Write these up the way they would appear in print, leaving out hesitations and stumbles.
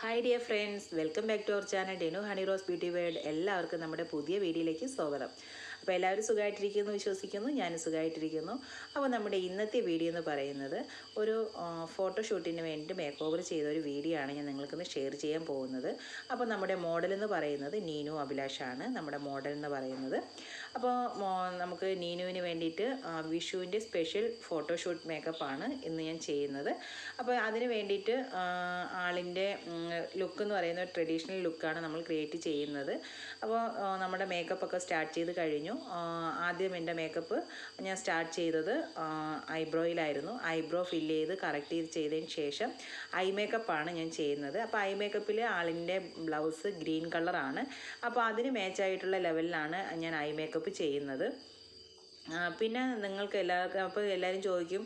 Hi dear friends, welcome back to our channel Renuhoneyrose Beauty World. എല്ലാവർക്കും നമ്മുടെ പുതിയ വീഡിയോയിലേക്ക് സ്വാഗതം. അപ്പോൾ എല്ലാവരും സുഖമായിട്ടിരിക്കുന്നു വിശ്വസിക്കുന്നു, ഞാനും സുഖമായിട്ടിരിക്കുന്നു. അപ്പോൾ നമ്മുടെ ഇന്നത്തെ വീഡിയോ എന്ന് പറയുന്നത് ഒരു ഫോട്ടോഷൂട്ടിന് വേണ്ടി മേക്ക് ഓവർ ചെയ്ത ഒരു വീഡിയോ ആണ് ഞാൻ നിങ്ങൾക്കൊന്ന് ഷെയർ ചെയ്യാൻ പോകുന്നത്. അപ്പോൾ നമ്മുടെ മോഡൽ എന്ന് പറയുന്നത് നീനു അഭിലാഷാണ് നമ്മുടെ മോഡൽ എന്ന് പറയുന്നത്. അപ്പോൾ നമുക്ക് നീനുവിന് വേണ്ടിയിട്ട് വിഷുവിൻ്റെ സ്പെഷ്യൽ ഫോട്ടോഷൂട്ട് മേക്കപ്പാണ് ഇന്ന് ഞാൻ ചെയ്യുന്നത്. അപ്പോൾ അതിന് വേണ്ടിയിട്ട് ആളിൻ്റെ ലുക്ക് എന്ന് പറയുന്ന ട്രഡീഷണൽ ലുക്കാണ് നമ്മൾ ക്രിയേറ്റ് ചെയ്യുന്നത്. അപ്പോൾ നമ്മുടെ മേക്കപ്പൊക്കെ സ്റ്റാർട്ട് ചെയ്ത് കഴിഞ്ഞു. ആദ്യം എൻ്റെ മേക്കപ്പ് ഞാൻ സ്റ്റാർട്ട് ചെയ്തത് ഐബ്രോയിലായിരുന്നു. ഐബ്രോ ഫില്ല് ചെയ്ത് കറക്റ്റ് ചെയ്തതിന് ശേഷം ഐ മേക്കപ്പാണ് ഞാൻ ചെയ്യുന്നത്. അപ്പോൾ ഐ മേക്കപ്പിൽ ആളിൻ്റെ ബ്ലൗസ് ഗ്രീൻ കളറാണ്. അപ്പോൾ അതിന് മാച്ചായിട്ടുള്ള ലെവലിലാണ് ഞാൻ ഐ മേക്കപ്പ് ചെയ്യുന്നത്. പിന്നെ നിങ്ങൾക്ക് എല്ലാവർക്കും അപ്പോൾ എല്ലാവരും ചോദിക്കും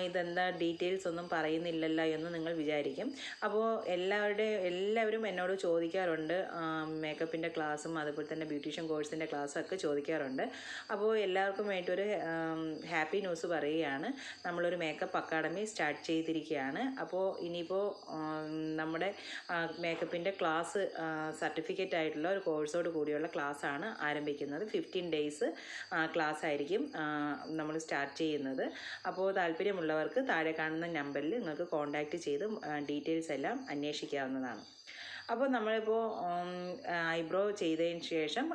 ഇതെന്താ ഡീറ്റെയിൽസ് ഒന്നും പറയുന്നില്ലല്ലോ എന്ന് നിങ്ങൾ വിചാരിക്കും. അപ്പോൾ എല്ലാവരും എന്നോട് ചോദിക്കാറുണ്ട് മേക്കപ്പിൻ്റെ ക്ലാസ്സും അതുപോലെ തന്നെ ബ്യൂട്ടീഷ്യൻ കോഴ്സിൻ്റെ ക്ലാസ്സും ഒക്കെ ചോദിക്കാറുണ്ട്. അപ്പോൾ എല്ലാവർക്കും വേണ്ടിയൊരു ഹാപ്പി ന്യൂസ് പറയുകയാണ്. നമ്മളൊരു മേക്കപ്പ് അക്കാഡമി സ്റ്റാർട്ട് ചെയ്തിരിക്കുകയാണ്. അപ്പോൾ ഇനിയിപ്പോൾ നമ്മുടെ മേക്കപ്പിൻ്റെ ക്ലാസ് സർട്ടിഫിക്കറ്റ് ആയിട്ടുള്ള ഒരു കോഴ്സോട് കൂടിയുള്ള ക്ലാസ്സാണ് ആരംഭിക്കുന്നത്. 15 days ക്ലാസ് ആയിരിക്കും നമ്മൾ സ്റ്റാർട്ട് ചെയ്യുന്നത്. അപ്പോൾ താല്പര്യമുള്ളവർക്ക് താഴെ കാണുന്ന നമ്പറിൽ നിങ്ങൾക്ക് കോൺടാക്റ്റ് ചെയ്ത് ഡീറ്റെയിൽസ് എല്ലാം അന്വേഷിക്കാവുന്നതാണ്. അപ്പോൾ നമ്മളിപ്പോൾ ഐബ്രോ ചെയ്തതിന് ശേഷം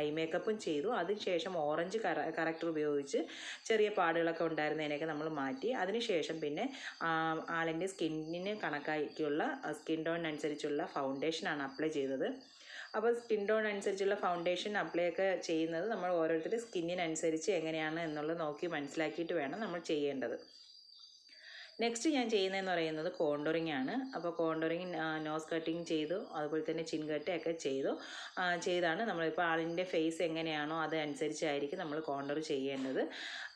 ഐ മേക്കപ്പും ചെയ്തു. അതിനുശേഷം ഓറഞ്ച് കറക്റ്റർ ഉപയോഗിച്ച് ചെറിയ പാടുകളൊക്കെ ഉണ്ടായിരുന്നതിനൊക്കെ നമ്മൾ മാറ്റി. അതിനുശേഷം പിന്നെ ആളിൻ്റെ സ്കിന്നിന് കണക്കാക്കിയുള്ള സ്കിൻ ടോണിനനുസരിച്ചുള്ള ഫൗണ്ടേഷനാണ് അപ്ലൈ ചെയ്തത്. അപ്പോൾ സ്കിൻ ടോൺ അനുസരിച്ചുള്ള ഫൗണ്ടേഷൻ അപ്ലൈ ഒക്കെ ചെയ്യുന്നത് നമ്മൾ ഓരോരുത്തരുടെ സ്കിന്നിനനുസരിച്ച് എങ്ങനെയാണ് എന്നുള്ളത് നോക്കി മനസ്സിലാക്കിയിട്ട് വേണം നമ്മൾ ചെയ്യേണ്ടത്. നെക്സ്റ്റ് ഞാൻ ചെയ്യുന്നതെന്ന് പറയുന്നത് കോണ്ടോറിങ് ആണ്. അപ്പോൾ കോണ്ടോറിങ് നോസ് കട്ടിങ് ചെയ്തു, അതുപോലെ തന്നെ ചിൻ കട്ട് ഒക്കെ ചെയ്താണ് നമ്മളിപ്പോൾ ആളിൻ്റെ ഫേസ് എങ്ങനെയാണോ അതനുസരിച്ചായിരിക്കും നമ്മൾ കോണ്ടോർ ചെയ്യേണ്ടത്.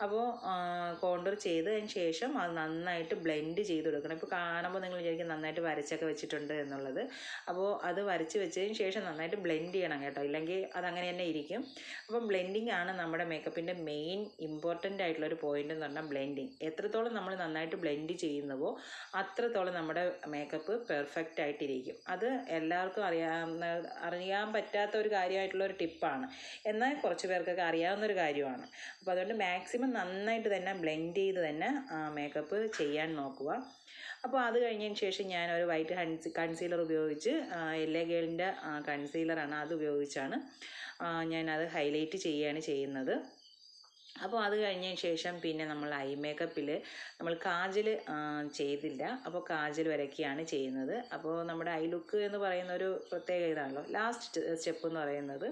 അപ്പോൾ കോണ്ടോർ ചെയ്തതിന് ശേഷം അത് നന്നായിട്ട് ബ്ലെൻഡ് ചെയ്ത് കൊടുക്കണം. ഇപ്പോൾ കാണുമ്പോൾ നിങ്ങൾ വിചാരിക്കും നന്നായിട്ട് വരച്ചൊക്കെ വെച്ചിട്ടുണ്ട് എന്നുള്ളത്. അപ്പോൾ അത് വരച്ച് വെച്ചതിന് ശേഷം നന്നായിട്ട് ബ്ലെൻഡ് ചെയ്യണം കേട്ടോ, ഇല്ലെങ്കിൽ അതങ്ങനെ തന്നെ ഇരിക്കും. അപ്പം ബ്ലെൻഡിങ് ആണ് നമ്മുടെ മേക്കപ്പിൻ്റെ മെയിൻ ഇമ്പോർട്ടൻ്റ് ആയിട്ടുള്ളൊരു പോയിൻ്റ് എന്ന് പറഞ്ഞാൽ ബ്ലെൻഡിങ്. എത്രത്തോളം നമ്മൾ നന്നായിട്ട് ബ്ലെൻഡ് ചെയ്യുന്നുവോ അത്രത്തോളം നമ്മുടെ മേക്കപ്പ് പെർഫെക്റ്റ് ആയിട്ടിരിക്കും. അത് എല്ലാവർക്കും അറിയാൻ പറ്റാത്ത ഒരു കാര്യമായിട്ടുള്ളൊരു ടിപ്പാണ്, എന്നാൽ കുറച്ച് പേർക്കൊക്കെ അറിയാവുന്നൊരു കാര്യമാണ്. അപ്പോൾ അതുകൊണ്ട് മാക്സിമം നന്നായിട്ട് തന്നെ ബ്ലെൻഡ് ചെയ്ത് തന്നെ മേക്കപ്പ് ചെയ്യാൻ നോക്കുക. അപ്പോൾ അത് കഴിഞ്ഞതിന് ശേഷം ഞാൻ ഒരു വൈറ്റ് കൺസീലർ ഉപയോഗിച്ച് എല്ലാ ഗേളിൻ്റെ കൺസീലറാണ്, അത് ഉപയോഗിച്ചാണ് ഞാനത് ഹൈലൈറ്റ് ചെയ്യുന്നത്. അപ്പോൾ അത് കഴിഞ്ഞതിന് ശേഷം പിന്നെ നമ്മൾ ഐ മേക്കപ്പിൽ നമ്മൾ കാജൽ ചെയ്തില്ല. അപ്പോൾ കാജൽ വരയ്ക്കുകയാണ് ചെയ്യുന്നത്. അപ്പോൾ നമ്മുടെ ഐ ലുക്ക് എന്ന് പറയുന്ന ഒരു പ്രത്യേക ഇതാണല്ലോ. ലാസ്റ്റ് സ്റ്റെപ്പ് എന്ന് പറയുന്നത്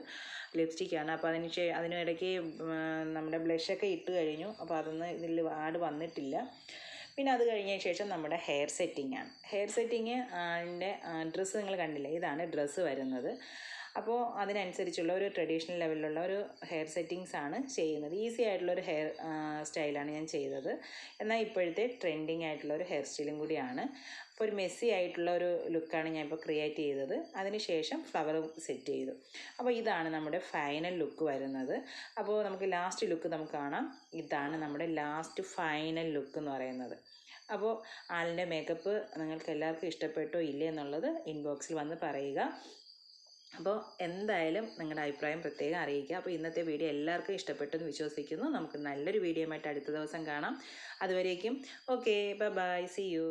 ലിപ്സ്റ്റിക്കാണ്. അപ്പോൾ അതിനിടയ്ക്ക് നമ്മുടെ ബ്ലഷൊക്കെ ഇട്ട് കഴിഞ്ഞു. അപ്പോൾ അതൊന്നും ഇതിൽ വന്നിട്ടില്ല. പിന്നെ അത് കഴിഞ്ഞതിന് ശേഷം നമ്മുടെ ഹെയർ സെറ്റിംഗ് ആണ്. ഹെയർ സെറ്റിങ് അതിൻ്റെ ഡ്രസ്സ് നിങ്ങൾ കണ്ടില്ലേ, ഇതാണ് ഡ്രസ്സ് വരുന്നത്. അപ്പോൾ അതിനനുസരിച്ചുള്ള ഒരു ട്രഡീഷണൽ ലെവലിലുള്ള ഒരു ഹെയർ സെറ്റിങ്സ് ആണ് ചെയ്യുന്നത്. ഈസി ആയിട്ടുള്ളൊരു ഹെയർ സ്റ്റൈലാണ് ഞാൻ ചെയ്തത്. എന്നാൽ ഇപ്പോഴത്തെ ട്രെൻഡിങ് ആയിട്ടുള്ളൊരു ഹെയർ സ്റ്റൈലും കൂടിയാണ്. അപ്പോൾ ഒരു മെസ്സി ആയിട്ടുള്ള ഒരു ലുക്കാണ് ഞാൻ ഇപ്പോൾ ക്രിയേറ്റ് ചെയ്തത്. അതിനുശേഷം ഫ്ലവർ സെറ്റ് ചെയ്തു. അപ്പോൾ ഇതാണ് നമ്മുടെ ഫൈനൽ ലുക്ക് വരുന്നത്. അപ്പോൾ നമുക്ക് ലാസ്റ്റ് ലുക്ക് നമുക്ക് കാണാം. ഇതാണ് നമ്മുടെ ലാസ്റ്റ് ഫൈനൽ ലുക്ക് എന്ന് പറയുന്നത്. അപ്പോൾ ആളിൻ്റെ മേക്കപ്പ് നിങ്ങൾക്ക് എല്ലാവർക്കും ഇഷ്ടപ്പെട്ടോ ഇല്ലേ എന്നുള്ളത് ഇൻബോക്സിൽ വന്ന് പറയുക. അപ്പോൾ എന്തായാലും നിങ്ങളുടെ അഭിപ്രായം പ്രത്യേകം അറിയിക്കുക. അപ്പോൾ ഇന്നത്തെ വീഡിയോ എല്ലാവർക്കും ഇഷ്ടപ്പെട്ടെന്ന് വിശ്വസിക്കുന്നു. നമുക്ക് നല്ലൊരു വീഡിയോയുമായിട്ട് അടുത്ത ദിവസം കാണാം. അതുവരേക്കും ഓക്കെ, ബൈ, സീ യു.